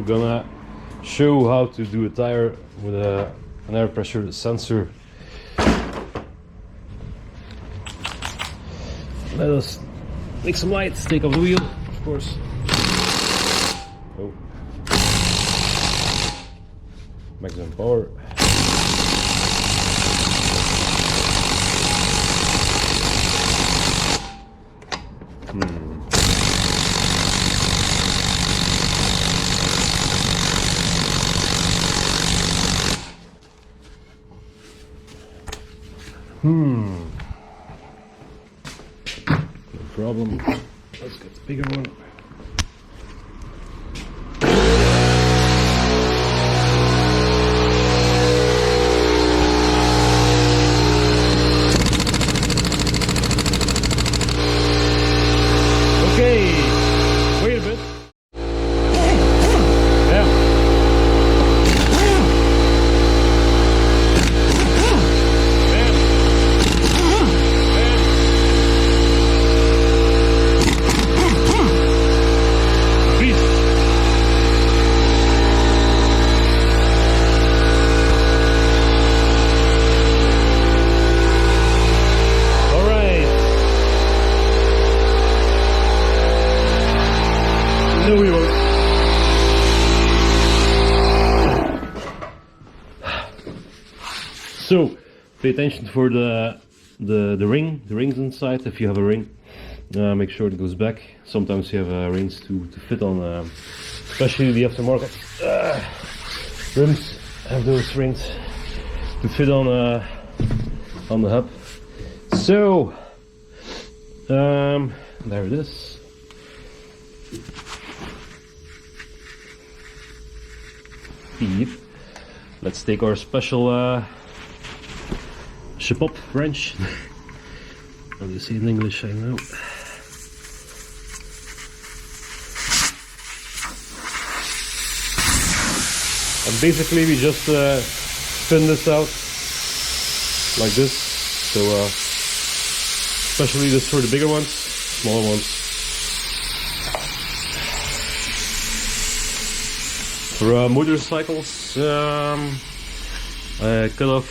gonna show how to do a tire with an air pressure sensor. Let us make some lights, take off the wheel, of course. Oh. Maximum power. No problem. Let's get the bigger one. Okay, wait a bit. No, we won't. So, pay attention for the rings inside. If you have a ring, make sure it goes back. Sometimes you have rings to fit on, especially the aftermarket rims have those rings to fit on the hub. So, there it is. Let's take our special ship-up wrench. How do you say in English? I know. And basically we just spin this out like this. So especially this for the bigger ones, smaller ones. For motorcycles, I cut off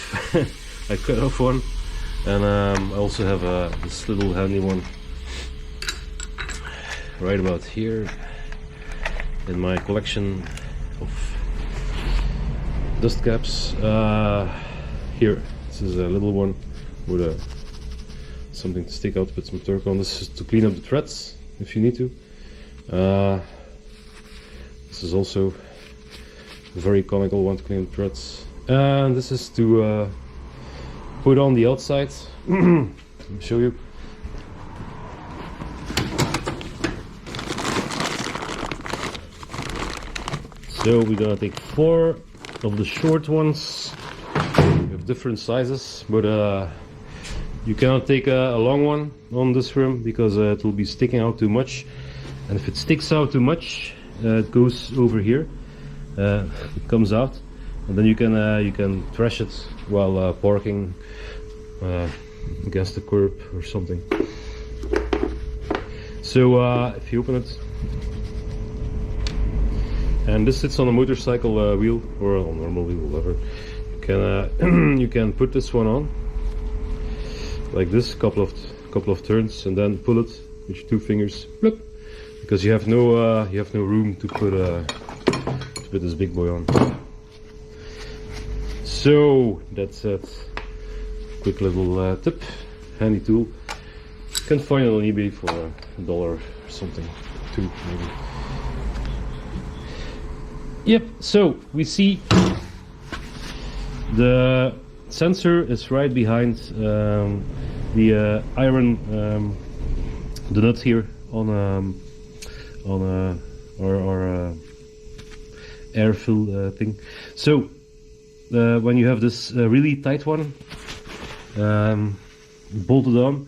I cut off one, and I also have this little handy one right about here in my collection of dust caps. Here, this is a little one with something to stick out with some torque on. This is to clean up the threads if you need to. This is also a very economical one to clean up threads, and this is to put on the outside. Let me show you. So we're gonna take 4 of the short ones. We have different sizes, but you cannot take a long one on this rim because it will be sticking out too much, and if it sticks out too much, it goes over here. It comes out, and then you can thresh it while parking against the curb or something. So if you open it, and this sits on a motorcycle wheel or a normal wheel, whatever, you can you can put this one on like this, couple of turns, and then pull it with your 2 fingers, bloop, because you have no room to put this big boy on. So that's it. Quick little tip, handy tool. You can find it on eBay for $1 or something, 2 maybe. Yep. So we see the sensor is right behind the iron, the nut here on our air fill thing. So when you have this really tight one bolted on,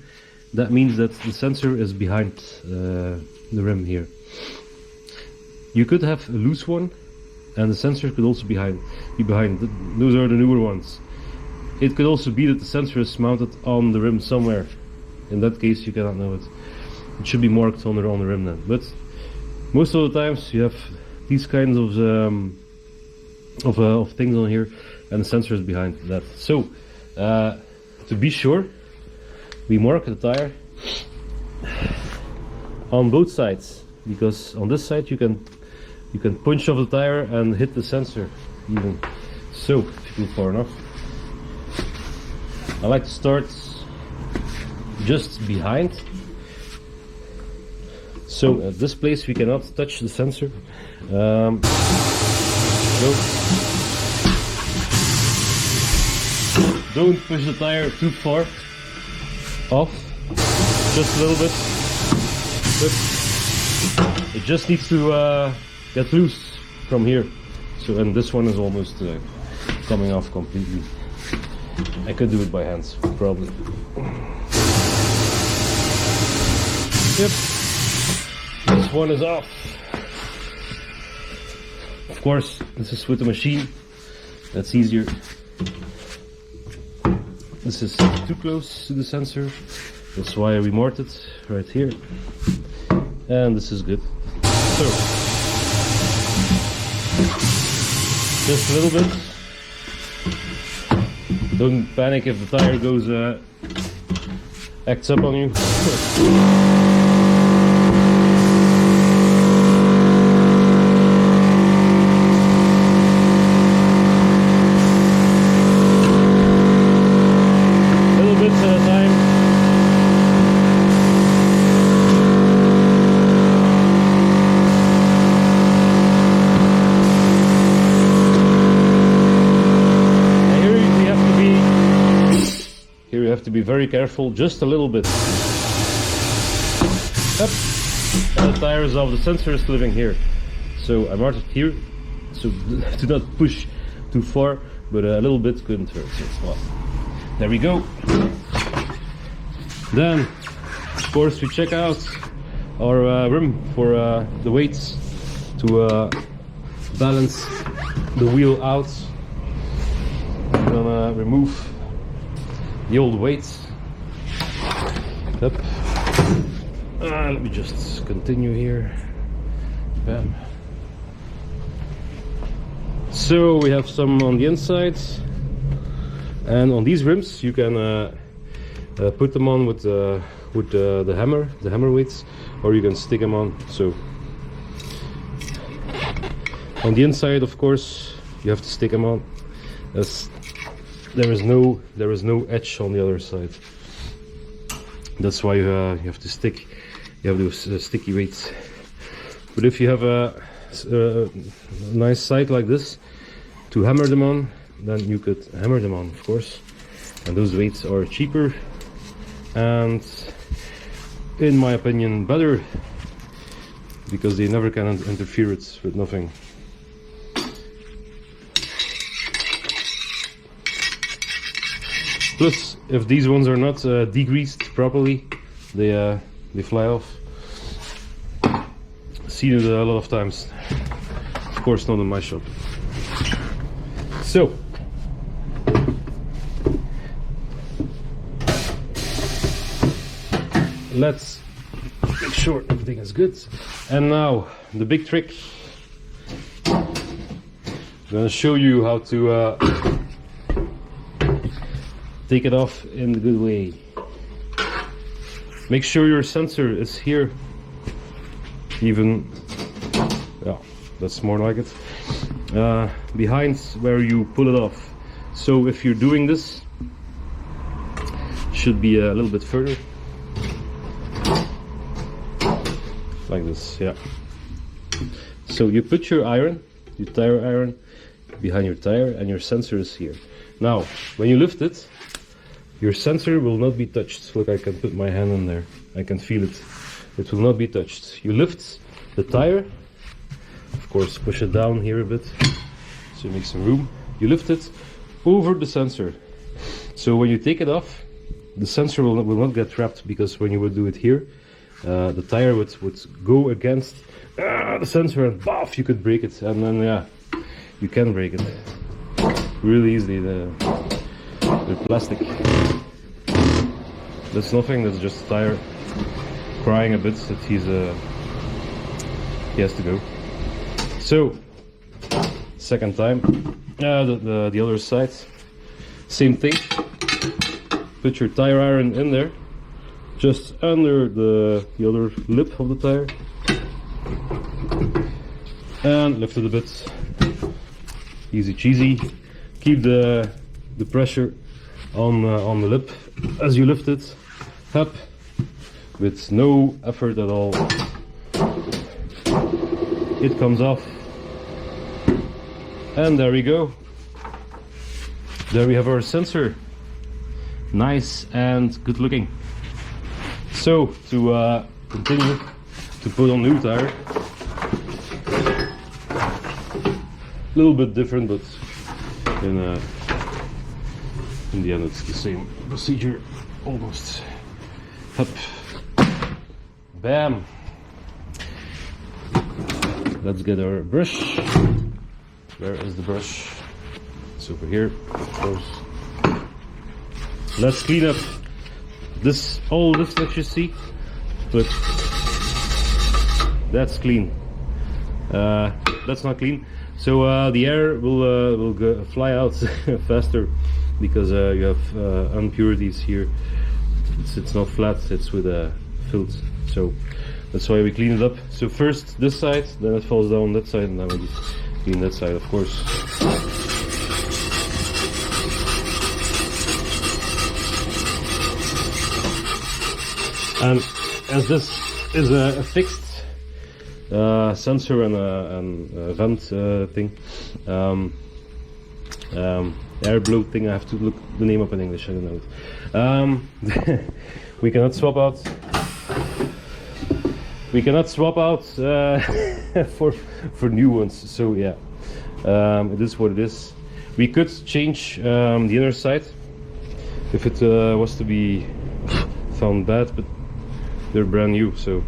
that means that the sensor is behind the rim here. You could have a loose one, and the sensor could also be behind. Those are the newer ones. It could also be that the sensor is mounted on the rim somewhere. In that case, you cannot know it. It should be marked on the rim then. But most of the times you have these kinds of things on here, and the sensor is behind that. So to be sure, we mark the tire on both sides, because on this side you can punch off the tire and hit the sensor even. So if you go far enough, I like to start just behind. So at this place we cannot touch the sensor. No. Don't push the tire too far off, just a little bit. But it just needs to get loose from here. So, and this one is almost coming off completely. I could do it by hands, probably. Yep, this one is off. Of course, this is with the machine. That's easier. This is too close to the sensor. That's why I remarked it right here. And this is good. So, just a little bit. Don't panic if the tire goes acts up on you. Have to be very careful, just a little bit. Up. And the tire is off, the sensor is living here. So I marked it here, so do not push too far, but a little bit couldn't hurt. So, well, there we go. Then, of course, we check out our rim for the weights to balance the wheel out. I'm gonna remove the old weights. Up. Let me just continue here. Bam. So we have some on the inside, and on these rims you can put them on with the hammer weights, or you can stick them on. So on the inside, of course, you have to stick them on. There is no edge on the other side. That's why you have to stick. You have those sticky weights. But if you have a nice side like this to hammer them on, then you could hammer them on, of course. And those weights are cheaper and, in my opinion, better, because they never can interfere with nothing. Plus, if these ones are not degreased properly, they fly off. Seen it a lot of times. Of course, not in my shop. So, let's make sure everything is good. And now, the big trick. I'm gonna show you how to take it off in the good way. Make sure your sensor is here. Even, yeah, that's more like it. Behind where you pull it off. So if you're doing this, should be a little bit further. Like this, yeah. So you put your tire iron, behind your tire, and your sensor is here. Now, when you lift it, your sensor will not be touched. Look, I can put my hand in there. I can feel it. It will not be touched. You lift the tire. Of course, push it down here a bit, so you make some room. You lift it over the sensor. So when you take it off, the sensor will not get trapped, because when you would do it here, the tire would go against the sensor, and boff, you could break it. And then, yeah, you can break it really easily. The plastic. That's nothing. That's just a tire crying a bit that he has to go. So, second time, the other side, same thing. Put your tire iron in there, just under the other lip of the tire, and lift it a bit. Easy cheesy. Keep the pressure on the lip as you lift it up, with no effort at all. It comes off, and there we go. There we have our sensor. Nice and good looking. So to continue to put on new tire, a little bit different, but in the end it's the same procedure almost. Up, bam. Let's get our brush. Where is the brush? It's over here, of course. Let's clean up all this that you see, but that's clean. That's not clean. So the air will fly out faster because you have impurities here. It's not flat, it's with a filth. So that's why we clean it up. So first this side, then it falls down that side, and then we just clean that side, of course. And as this is a fixed sensor and a vent thing, air blow thing, I have to look the name up in English, I don't know it. We cannot swap out. We cannot swap out for new ones. So yeah, it is what it is. We could change the inner side if it was to be found bad, but they're brand new, so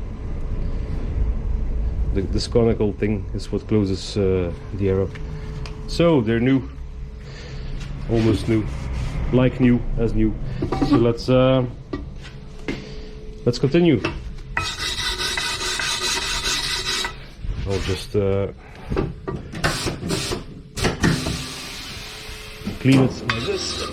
this conical thing is what closes the air up. So they're new, almost new, like new as new. So let's continue. I'll just clean it like this.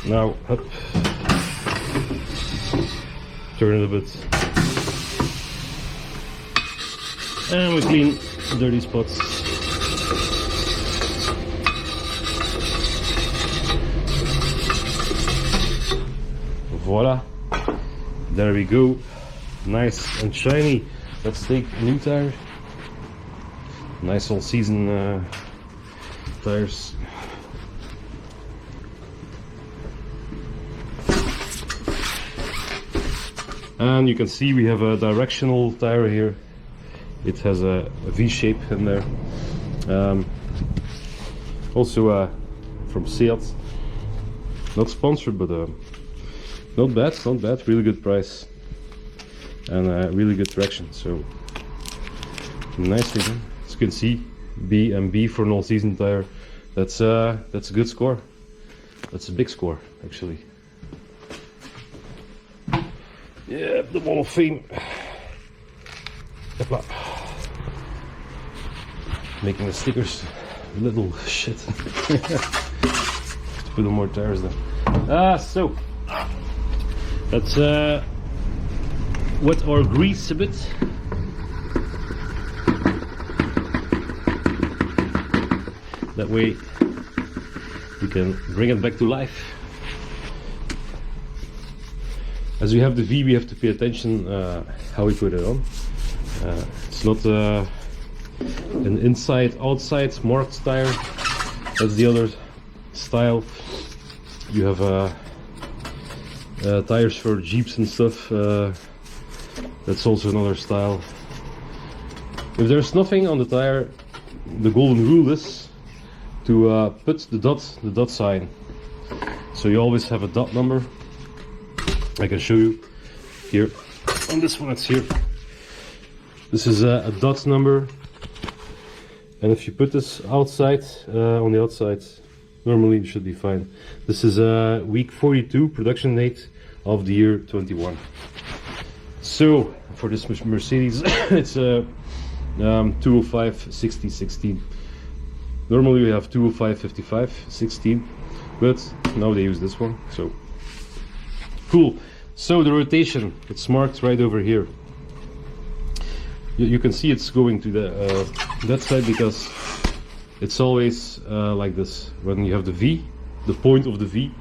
Now up, turn it a bit, and we clean dirty spots. Voila, there we go, nice and shiny. Let's take a new tire, nice all season tires. And you can see we have a directional tire here. It has a V shape in there. Also from Seat. Not sponsored, but not bad, not bad. Really good price and really good traction. So nicely done. As you can see, B and B for an all-season tire. That's a good score. That's a big score, actually. Yeah, the Wall of Fame. Making the stickers a little shit. Have to put on more tires then. So let's wet our grease a bit. That way we can bring it back to life. As we have the V, we have to pay attention how we put it on. It's not an inside-outside marked tire. That's the other style. You have tires for Jeeps and stuff. That's also another style. If there's nothing on the tire, the golden rule is to put the dot sign. So you always have a dot number. I can show you here. On this one, it's here. This is a dot number, and if you put this outside, on the outside, normally it should be fine. This is week 42, production date of the year 21. So for this Mercedes, it's a 205 60 16. Normally we have 205 55 16, but now they use this one, so cool. So the rotation, it's marked right over here. You can see it's going to the that side because it's always like this. When you have the V, the point of the V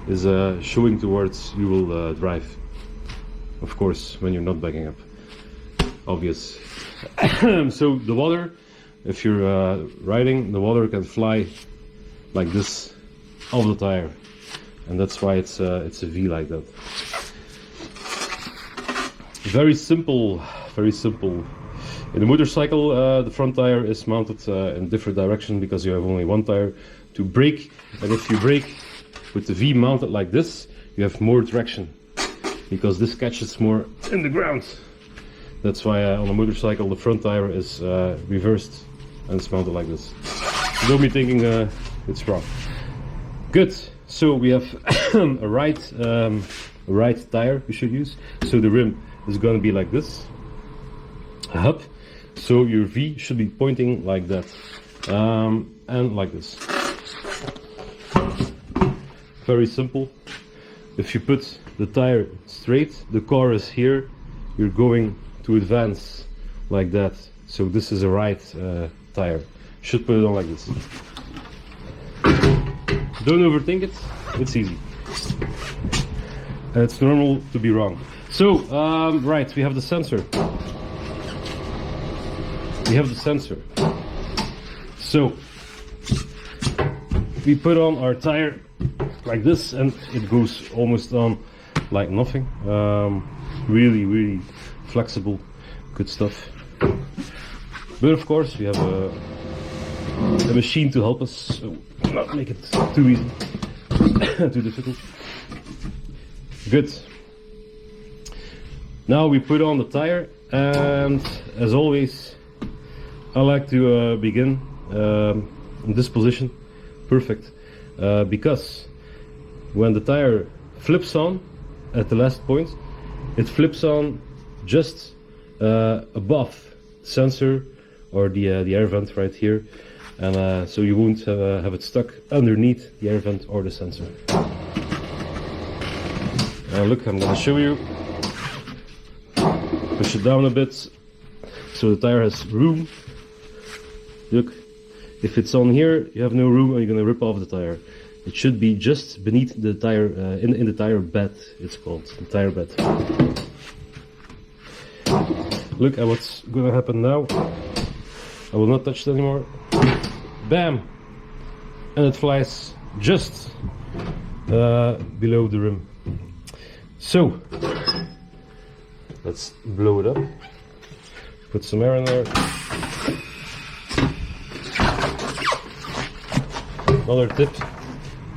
is showing towards you will drive. Of course, when you're not backing up. Obvious. So the water, if you're riding, the water can fly like this off the tire, and that's why it's a V like that. Very simple, very simple. In the motorcycle, the front tire is mounted in different direction because you have only one tire to brake, and if you brake with the V mounted like this, you have more traction because this catches more in the ground. That's why on a motorcycle the front tire is reversed and it's mounted like this. So don't be thinking it's wrong. Good. So we have a right tire we should use. So the rim is going to be like this, up. So your V should be pointing like that, and like this. Very simple. If you put the tire straight, the car is here, you're going to advance like that. So this is a right tire. Should put it on like this. Don't overthink it, it's easy. It's normal to be wrong. So, right, we have the sensor. We have the sensor. So, we put on our tire like this and it goes almost on like nothing. Really, really flexible, good stuff. But of course, we have a machine to help us, so not make it too easy, too difficult. Good. Now we put on the tire, and as always, I like to begin in this position. Perfect. Because when the tire flips on at the last point, it flips on just above the sensor or the air vent right here, and so you won't have it stuck underneath the air vent or the sensor. Look, I'm going to show you. Push it down a bit so the tire has room. Look, if it's on here, you have no room and you're going to rip off the tire. It should be just beneath the tire, in the tire bed, it's called, the tire bed. Look at what's going to happen now. I will not touch it anymore. Bam! And it flies just below the rim. So, let's blow it up. Put some air in there. Another tip,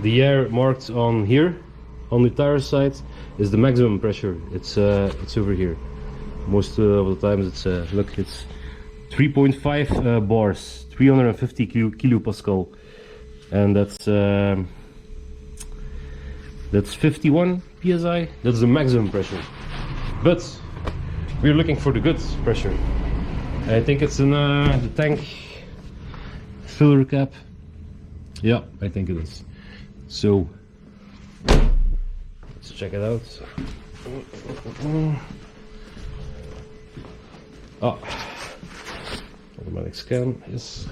the air marked on here, on the tire side, is the maximum pressure. It's over here. Most of the times it's, look, it's 3.5 bars, 350 kilopascal. And that's 51 psi. That's the maximum pressure. But we're looking for the good pressure. I think it's in the tank filler cap. Yeah, I think it is. So let's check it out. Ah, automatic scan, yes.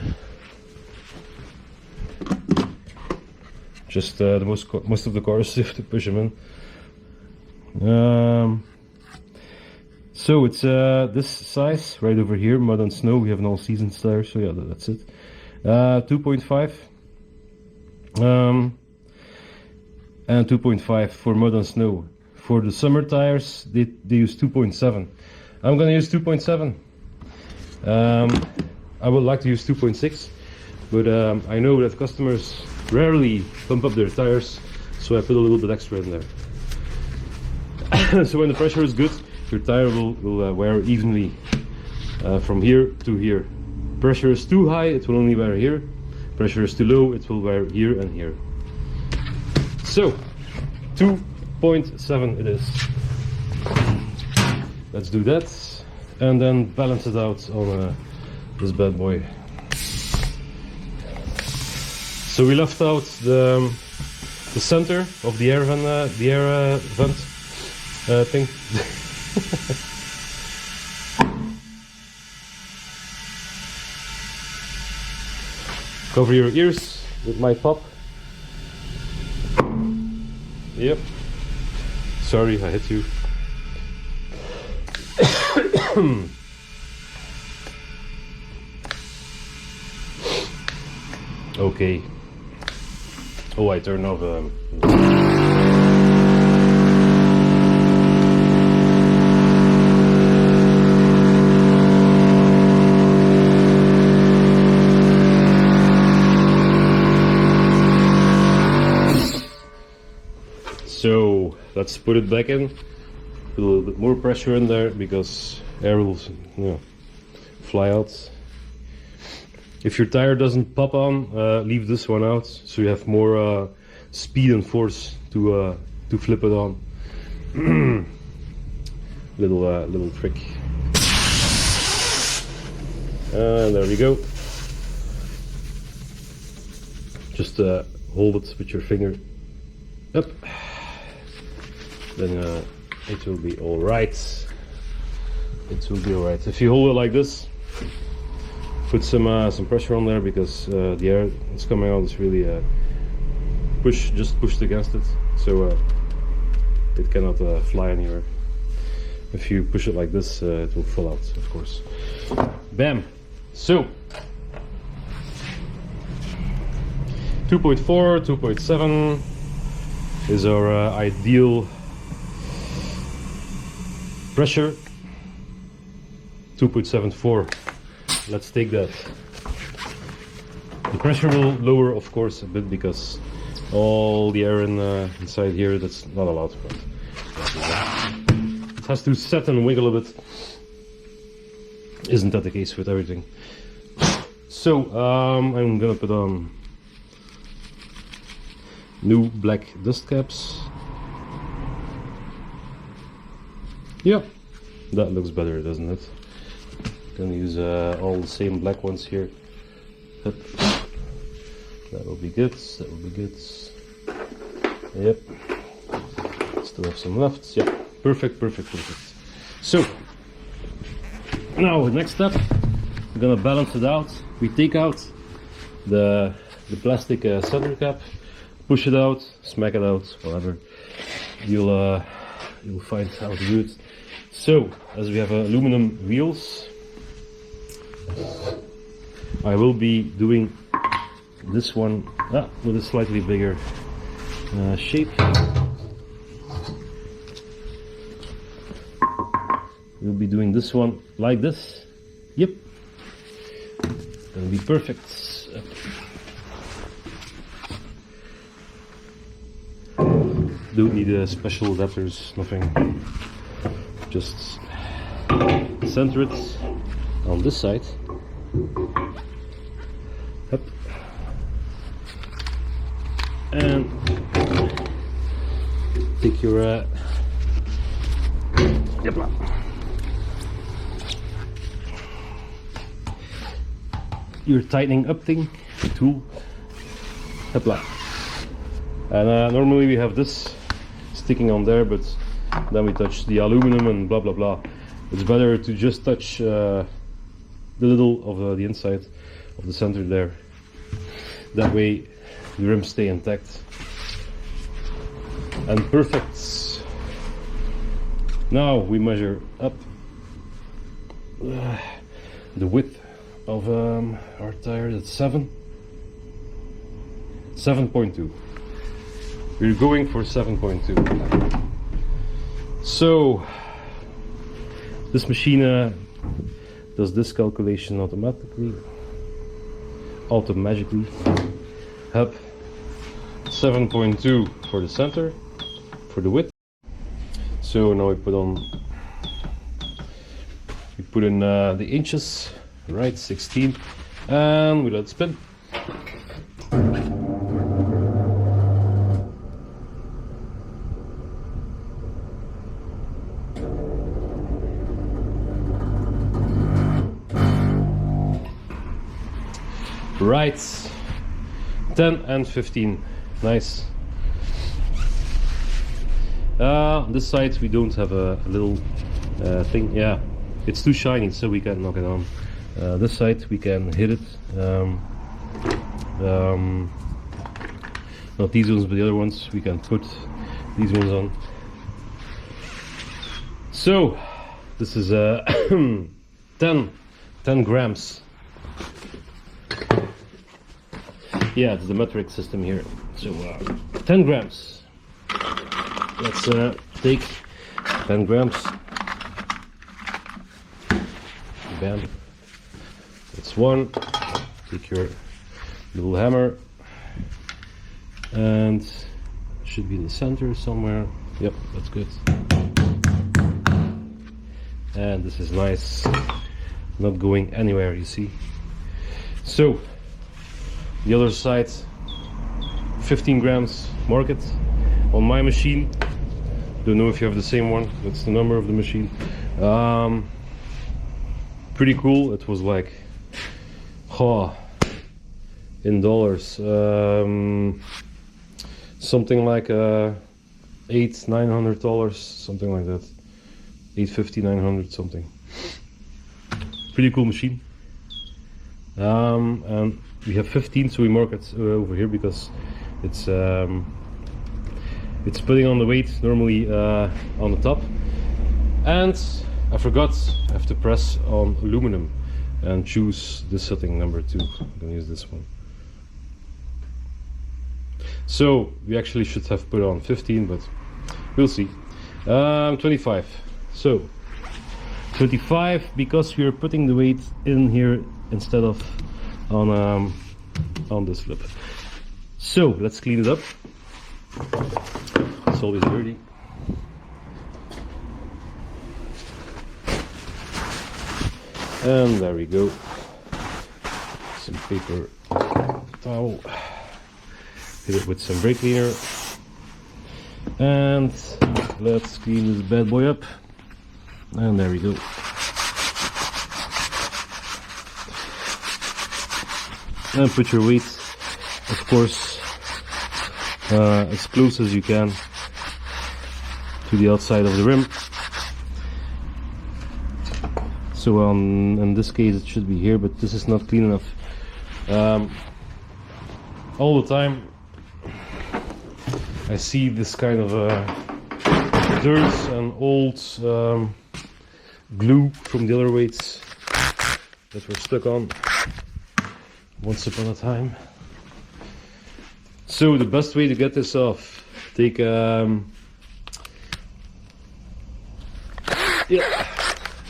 Just most of the cars you have to push them in. So it's this size right over here, mud and snow. We have an all season tire, so yeah, that's it. 2.5 and 2.5 for mud and snow. For the summer tires, they use 2.7. I'm gonna use 2.7. I would like to use 2.6, but I know that customers rarely pump up their tires, so I put a little bit extra in there. So when the pressure is good, your tire will wear evenly from here to here. Pressure is too high, it will only wear here. Pressure is too low, it will wear here and here. So 2.7 it is. Let's do that and then balance it out on this bad boy. So we left out the center of the air vent thing. Cover your ears with my pop. Yep. Sorry, I hit you. Okay. Oh, I turned off So let's put it back in. Put a little bit more pressure in there because air will, fly out. If your tire doesn't pop on, leave this one out so you have more speed and force to flip it on. little trick. And there we go. Just hold it with your finger up. Then it will be all right. It will be all right. If you hold it like this, put some pressure on there because the air that's coming out is really just pushed against it, so it cannot fly anywhere. If you push it like this, it will fall out, of course. Bam! So 2.4, 2.7 is our ideal pressure. 2.74. Let's take that. The pressure will lower, of course, a bit because all the air inside here, that's not allowed. But it has to set and wiggle a bit. Isn't that the case with everything? So I'm gonna put on new black dust caps. Yeah, that looks better, doesn't it? Gonna use all the same black ones here. That will be good. That will be good. Yep. Still have some left. Yeah. Perfect. Perfect. Perfect. So now the next step, we're gonna balance it out. We take out the plastic center cap, push it out, smack it out, whatever. You'll find how to do it. So as we have aluminum wheels, I will be doing this one with a slightly bigger shape. We'll be doing this one like this. Yep, gonna be perfect. Don't need special adapters, nothing. Just center it on this side. Up. And take your your tightening up thing, tool. And normally we have this sticking on there, but then we touch the aluminum and blah blah blah. It's better to just touch the little of the inside of the center there. That way the rims stay intact and perfect. Now we measure up the width of our tire. That's 7.2. We're going for 7.2. So this machine does this calculation automatically. Up 7.2 for the center, for the width. So now we put in the inches, right, 16, and we let it spin. Right, 10 and 15. Nice. This side we don't have a little thing. Yeah, it's too shiny, so we can't knock it on. This side we can hit it. Not these ones, but the other ones. We can put these ones on. So this is 10 grams. Yeah, it's the metric system here. So 10 grams. Let's take 10 grams. Bam. That's one. Take your little hammer, and it should be in the center somewhere. Yep, that's good. And this is nice, not going anywhere, you see. So the other side, 15 grams, mark it on my machine. Don't know if you have the same one. That's the number of the machine. Pretty cool. It was like, in dollars, something like $800-900, something like that. 850, 900, something. Pretty cool machine. And we have 15, so we mark it over here because it's putting on the weight normally on the top. And I forgot, I have to press on aluminum and choose the setting number 2. I'm gonna use this one. So we actually should have put on 15, but we'll see. 25. So 25, because we're putting the weight in here instead of on this lip. So let's clean it up. It's always dirty. And there we go. Some paper towel. Hit it with some brake cleaner. And let's clean this bad boy up. And there we go. And put your weight, of course, as close as you can to the outside of the rim. So in this case it should be here, but this is not clean enough. All the time I see this kind of dirt and old glue from the other weights that were stuck on once upon a time. So the best way to get this off, take a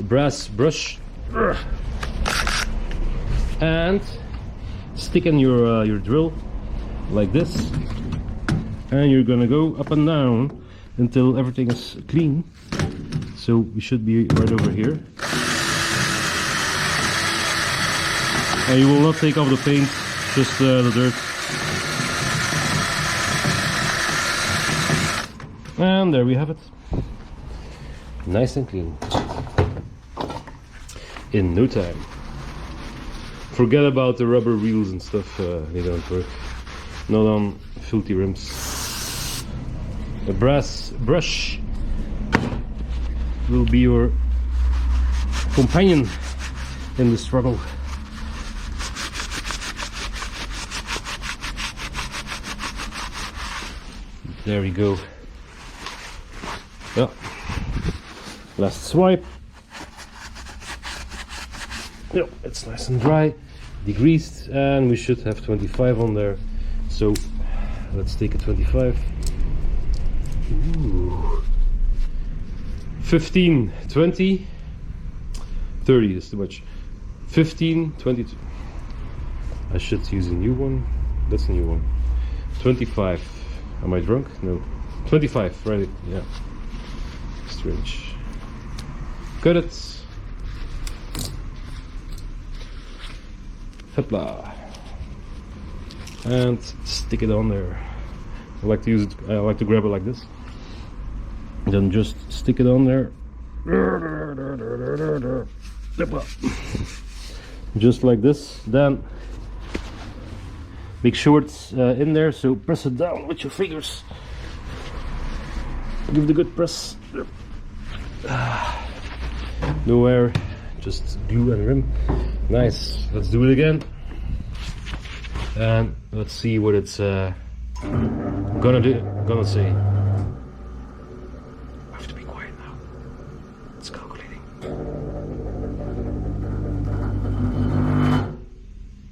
brass brush and stick in your drill like this, and you're gonna go up and down until everything is clean. So we should be right over here, and you will not take off the paint, just the dirt. And there we have it, nice and clean in no time. Forget about the rubber wheels and stuff, they don't work, not on filthy rims. A brass brush will be your companion in the struggle. There we go. Yeah. Last swipe. Yep, it's nice and dry, degreased, and we should have 25 on there. So let's take a 25. Ooh. 15, 20, 30 is too much. 15, 22. I should use a new one. That's a new one. 25. Am I drunk? No. 25, right? Yeah. Strange. Cut it. Hopla. And stick it on there. I like to use it, I like to grab it like this. Then just stick it on there. Just like this. Then make sure it's in there, so press it down with your fingers. Give it a good press. No air, just glue and rim. Nice. Let's do it again. And let's see what it's gonna say. I have to be quiet now. It's calculating.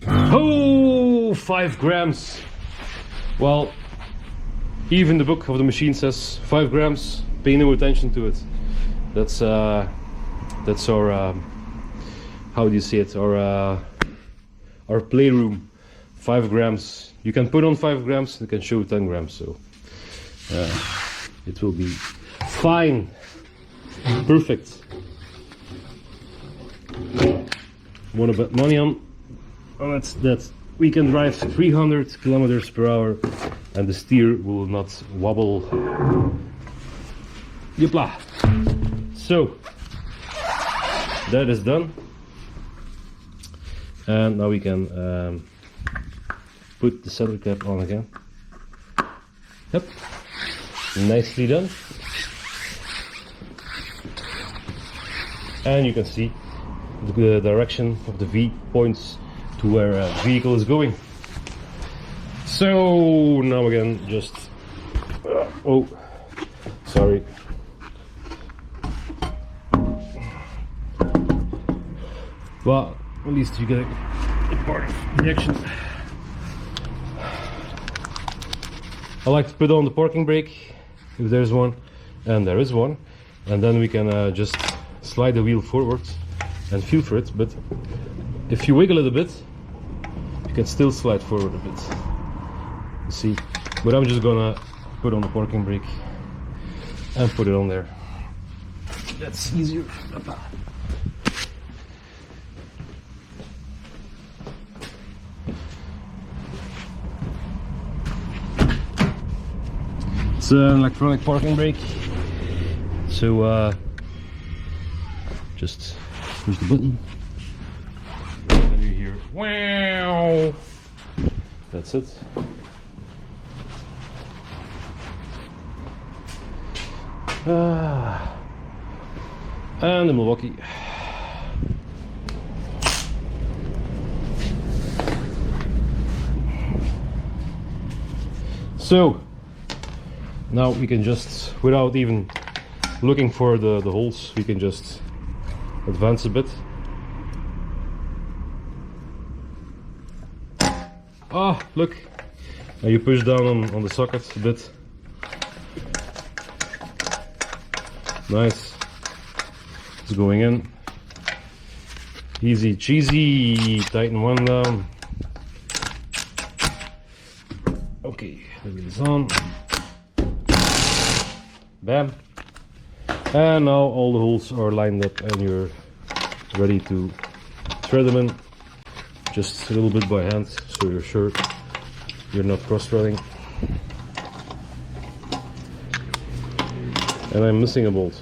Oh, 5 grams. Well, even the book of the machine says 5 grams. Pay no attention to it. That's our how do you say it? Our playroom. 5 grams. You can put on 5 grams. You can show 10 grams. So it will be fine. Perfect. Want to bet money on? Oh, that's we can drive 300 kilometers per hour, and the steer will not wobble. Yipla. So that is done, and now we can put the center cap on again. Yep, nicely done. And you can see the direction of the V points to where a vehicle is going. So now again, just oh, sorry. Well, at least you get a part of the action. I like to put on the parking brake if there's one, and there is one, and then we can just slide the wheel forward and feel for it. But if you wiggle it a bit, you can still slide forward a bit. You see, but I'm just gonna put on the parking brake and put it on there. That's easier. It's an electronic parking brake, so just push the button and then you hear wow. That's it. And the Milwaukee. So now we can just, without even looking for the holes, we can just advance a bit. Ah, look! Now you push down on the socket a bit. Nice. It's going in. Easy cheesy. Tighten one down. Okay, the wheel is on. Bam. And now all the holes are lined up and you're ready to thread them in. Just a little bit by hand so you're sure you're not cross-threading. And I'm missing a bolt.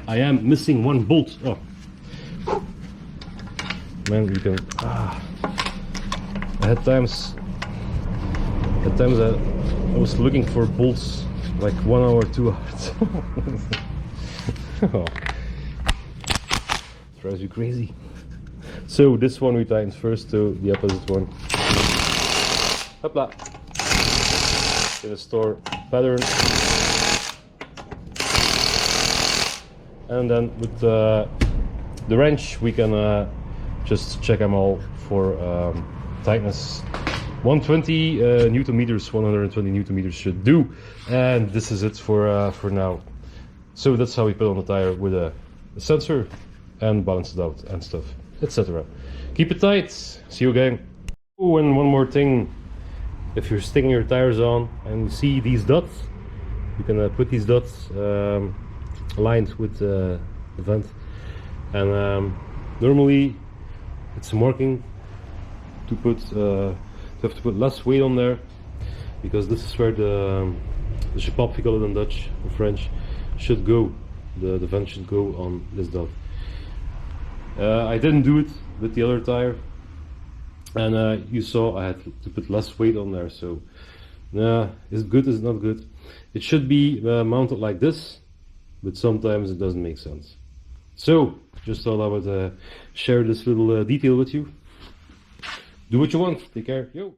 I am missing one bolt. Oh, man, you can. At times I was looking for bolts like 1 hour, 2 hours. Oh, drives you crazy. So this one we tightened first to the opposite one. Hopla. In a store pattern. And then with the wrench we can just check them all for tightness. 120 newton meters, 120 newton meters should do, and this is it for now. So that's how we put on the tire with a sensor and balance it out and stuff, etc. Keep it tight. See you again. Oh, and one more thing: if you're sticking your tires on and you see these dots, you can put these dots aligned with the vent, and normally it's marking to put. You have to put less weight on there because this is where the chipop, we call it in Dutch or French, should go. The vent should go on this dot. I didn't do it with the other tire, and you saw I had to put less weight on there, so it's good, it's not good. It should be mounted like this, but sometimes it doesn't make sense. So, just thought I would share this little detail with you. Do what you want. Take care. Yo.